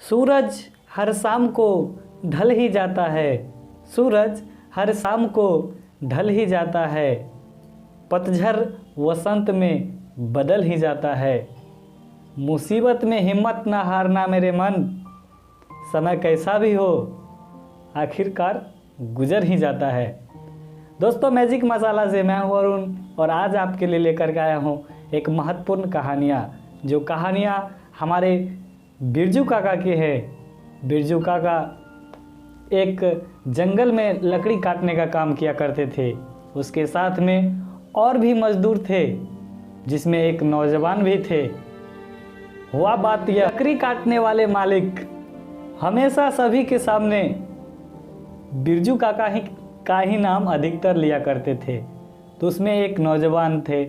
सूरज हर शाम को ढल ही जाता है, सूरज हर शाम को ढल ही जाता है, पतझड़ वसंत में बदल ही जाता है। मुसीबत में हिम्मत ना हारना मेरे मन, समय कैसा भी हो आखिरकार गुजर ही जाता है। दोस्तों, मैजिक मसाला से मैं हूँ अरुण और आज आपके लिए लेकर के आया हूँ एक महत्वपूर्ण कहानियाँ, जो कहानियाँ हमारे बिरजू काका की है। बिरजू काका एक जंगल में लकड़ी काटने का काम किया करते थे। उसके साथ में और भी मजदूर थे, जिसमें एक नौजवान भी थे। हुआ बात यह, लकड़ी काटने वाले मालिक हमेशा सभी के सामने बिरजू काका का ही नाम अधिकतर लिया करते थे। तो उसमें एक नौजवान थे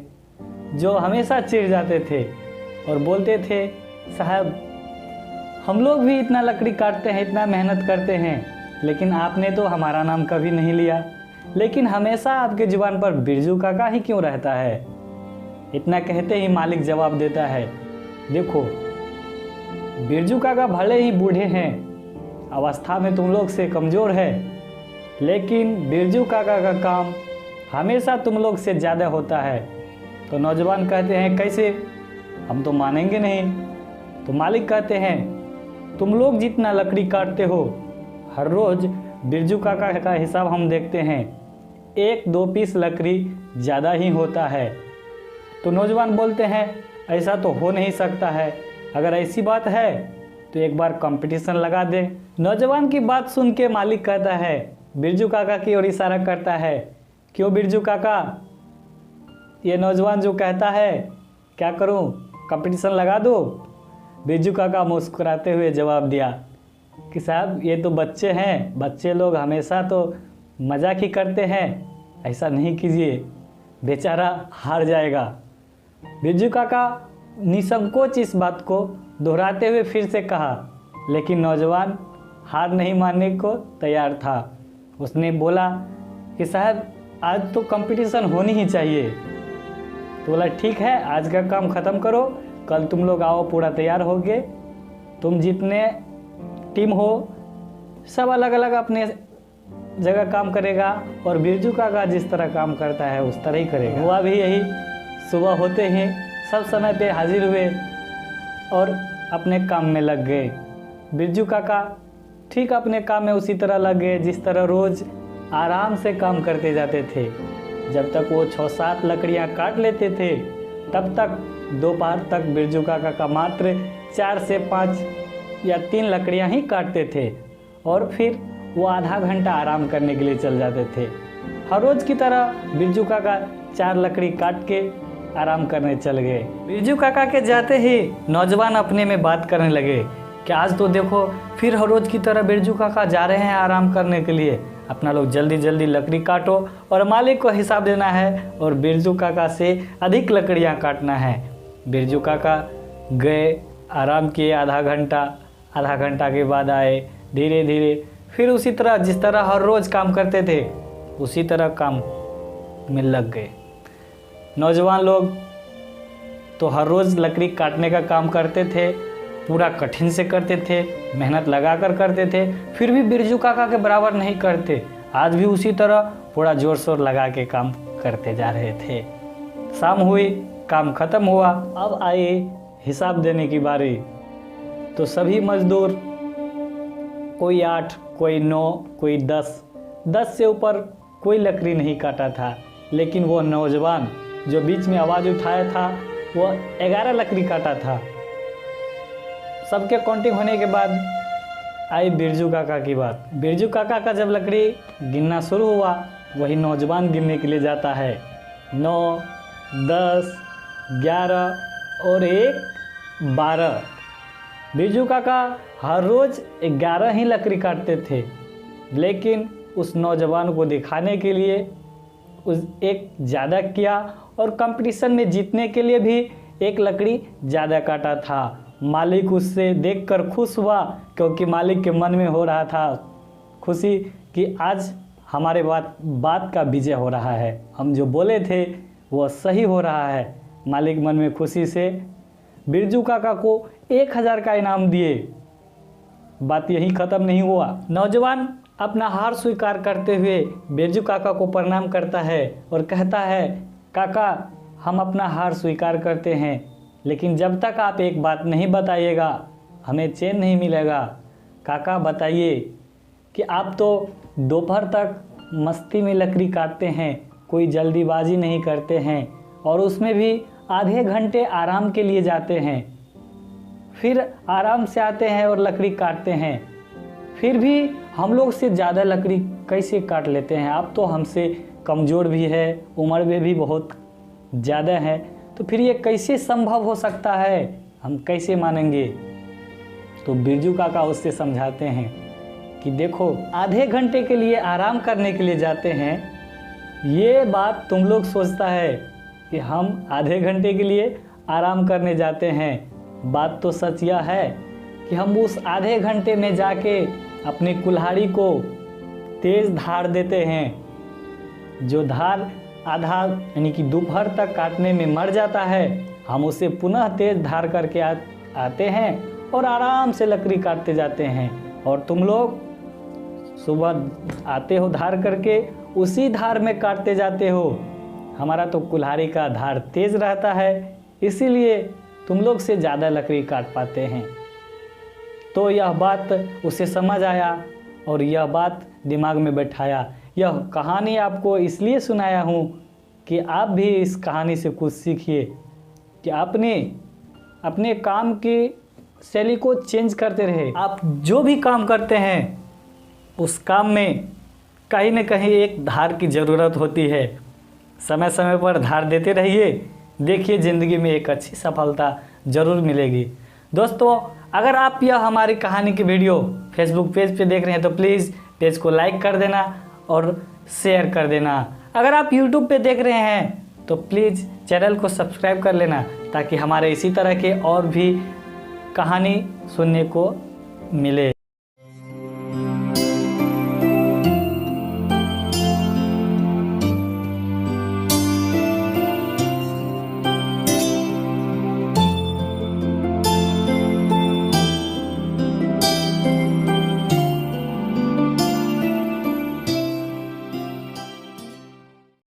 जो हमेशा चिढ़ जाते थे और बोलते थे, साहब हम लोग भी इतना लकड़ी काटते हैं, इतना मेहनत करते हैं, लेकिन आपने तो हमारा नाम कभी नहीं लिया। लेकिन हमेशा आपके जुबान पर बिरजू काका ही क्यों रहता है? इतना कहते ही मालिक जवाब देता है, देखो बिरजू काका भले ही बूढ़े हैं, अवस्था में तुम लोग से कमज़ोर है, लेकिन बिरजू काका का काम हमेशा तुम लोग से ज़्यादा होता है। तो नौजवान कहते हैं, कैसे? हम तो मानेंगे नहीं। तो मालिक कहते हैं, तुम लोग जितना लकड़ी काटते हो, हर रोज़ बिरजू काका का हिसाब हम देखते हैं, 1-2 पीस लकड़ी ज़्यादा ही होता है। तो नौजवान बोलते हैं, ऐसा तो हो नहीं सकता है, अगर ऐसी बात है तो एक बार कंपटीशन लगा दे। नौजवान की बात सुन के मालिक कहता है, बिरजू काका की ओर इशारा करता है, क्यों बिरजू काका? ये नौजवान जो कहता है, क्या करूं, कंपटीशन लगा दो? बिरजू काका मुस्कुराते हुए जवाब दिया कि साहब ये तो बच्चे हैं, बच्चे लोग हमेशा तो मजाक ही करते हैं, ऐसा नहीं कीजिए, बेचारा हार जाएगा। बिरजू काका निसंकोच इस बात को दोहराते हुए फिर से कहा, लेकिन नौजवान हार नहीं मानने को तैयार था। उसने बोला कि साहब आज तो कंपटीशन होनी ही चाहिए। तो बोला, ठीक है, आज का काम ख़त्म करो, कल तुम लोग आओ, पूरा तैयार होगे, तुम जितने टीम हो सब अलग अलग अपने जगह काम करेगा और बिरजू काका जिस तरह काम करता है उस तरह ही करेगा। हुआ भी यही। सुबह होते ही सब समय पे हाजिर हुए और अपने काम में लग गए। बिरजू काका ठीक अपने काम में उसी तरह लग गए जिस तरह रोज़ आराम से काम करते जाते थे। जब तक वो 6-7 लकड़ियाँ काट लेते थे, तब तक दोपहर तक बिरजू काका का मात्र 4 से 5 या 3 लकड़ियाँ ही काटते थे और फिर वो आधा घंटा आराम करने के लिए चल जाते थे। हर रोज़ की तरह बिरजू काका 4 लकड़ी काट के आराम करने चल गए। बिरजू काका के जाते ही नौजवान अपने में बात करने लगे कि आज तो देखो फिर हर रोज़ की तरह बिरजू काका जा रहे हैं आराम करने के लिए, अपना लोग जल्दी जल्दी लकड़ी काटो और मालिक को हिसाब देना है और बिरजू काका से अधिक लकड़ियाँ काटना है। बिरजू काका गए, आराम किए आधा घंटा के बाद आए, धीरे धीरे फिर उसी तरह जिस तरह हर रोज़ काम करते थे उसी तरह काम में लग गए। नौजवान लोग तो हर रोज़ लकड़ी काटने का काम करते थे, पूरा कठिन से करते थे, मेहनत लगा कर करते थे, फिर भी बिरजू काका के बराबर नहीं करते। आज भी उसी तरह पूरा जोर शोर लगा के काम करते जा रहे थे। शाम हुई, काम खत्म हुआ, अब आई हिसाब देने की बारी। तो सभी मजदूर, कोई 8, कोई 9, कोई 10 से ऊपर कोई लकड़ी नहीं काटा था, लेकिन वो नौजवान जो बीच में आवाज़ उठाया था वो 11 लकड़ी काटा था। सबके काउंटिंग होने के बाद आई बिरजू काका की बात। बिरजू काका का जब लकड़ी गिनना शुरू हुआ, वही नौजवान गिनने के लिए जाता है, 9, 10, 11 और 1, 12। बिरजू काका हर रोज़ 11 ही लकड़ी काटते थे, लेकिन उस नौजवान को दिखाने के लिए उस एक ज़्यादा किया और कंपटीशन में जीतने के लिए भी एक लकड़ी ज़्यादा काटा था। मालिक उससे देखकर खुश हुआ, क्योंकि मालिक के मन में हो रहा था खुशी कि आज हमारे बात का विजय हो रहा है, हम जो बोले थे वो सही हो रहा है। मालिक मन में खुशी से बिरजू काका को 1000 का इनाम दिए बात यही ख़त्म नहीं हुआ। नौजवान अपना हार स्वीकार करते हुए बिरजू काका को प्रणाम करता है और कहता है, काका हम अपना हार स्वीकार करते हैं, लेकिन जब तक आप एक बात नहीं बताइएगा हमें चैन नहीं मिलेगा। काका बताइए कि आप तो दोपहर तक मस्ती में लकड़ी काटते हैं, कोई जल्दीबाजी नहीं करते हैं और उसमें भी आधे घंटे आराम के लिए जाते हैं, फिर आराम से आते हैं और लकड़ी काटते हैं, फिर भी हम लोग से ज़्यादा लकड़ी कैसे काट लेते हैं? आप तो हमसे कमज़ोर भी है, उम्र में भी बहुत ज़्यादा है, तो फिर ये कैसे संभव हो सकता है? हम कैसे मानेंगे? तो बिरजू काका उससे समझाते हैं कि देखो आधे घंटे के लिए आराम करने के लिए जाते हैं, ये बात तुम लोग सोचता है कि हम आधे घंटे के लिए आराम करने जाते हैं। बात तो सच यह है कि हम उस आधे घंटे में जाके अपनी कुल्हाड़ी को तेज़ धार देते हैं। जो धार आधा यानी कि दोपहर तक काटने में मर जाता है, हम उसे पुनः तेज़ धार करके आते हैं और आराम से लकड़ी काटते जाते हैं। और तुम लोग सुबह आते हो धार करके, उसी धार में काटते जाते हो। हमारा तो कुल्हाड़ी का धार तेज़ रहता है, इसीलिए तुम लोग से ज़्यादा लकड़ी काट पाते हैं। तो यह बात उसे समझ आया और यह बात दिमाग में बैठाया। यह कहानी आपको इसलिए सुनाया हूँ कि आप भी इस कहानी से कुछ सीखिए कि अपने काम की शैली को चेंज करते रहे। आप जो भी काम करते हैं उस काम में कहीं न कहीं एक धार की ज़रूरत होती है। समय समय पर धार देते रहिए, देखिए ज़िंदगी में एक अच्छी सफलता ज़रूर मिलेगी। दोस्तों, अगर आप यह हमारी कहानी की वीडियो फेसबुक पेज पे देख रहे हैं तो प्लीज़ पेज को लाइक कर देना और शेयर कर देना। अगर आप यूट्यूब पे देख रहे हैं तो प्लीज़ चैनल को सब्सक्राइब कर लेना, ताकि हमारे इसी तरह के और भी कहानी सुनने को मिले।